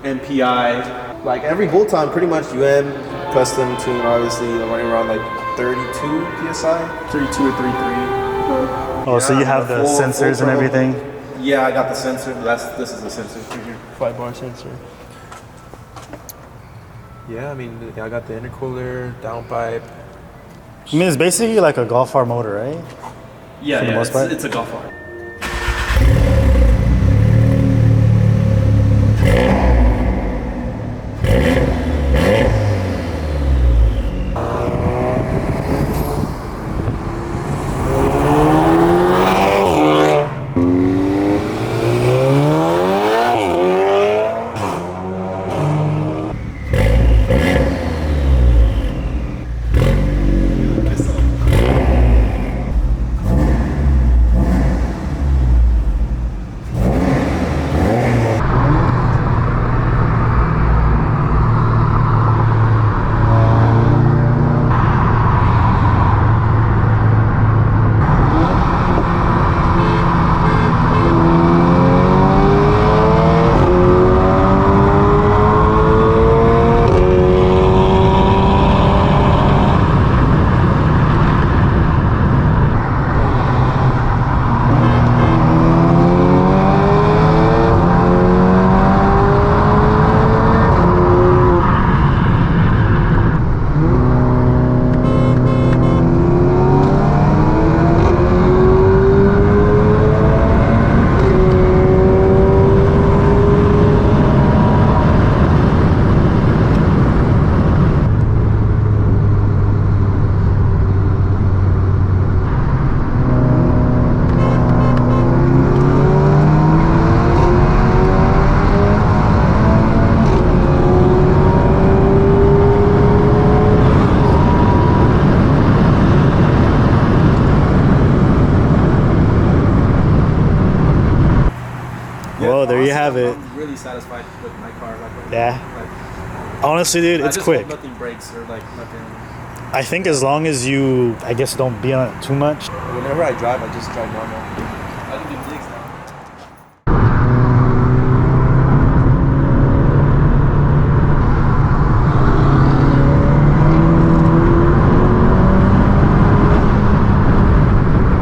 MPI, like every bolt time, pretty much custom tune, obviously running around like 32 psi, 32 or 33. Oh, yeah, so you have the sensors and everything? Yeah, I got the sensor. This is the sensor right here, 5-bar sensor. Yeah, I mean, I got the intercooler, downpipe. I mean, it's basically like a Golf R motor, right? Yeah, yeah, it's a Golf R. Well, there you have it. I'm really satisfied with my car. Yeah. Honestly, dude, it's quick. Nothing breaks or like nothing. I think as long as you, I guess, don't be on it too much. Whenever I drive, I just drive normal. I don't do digs now.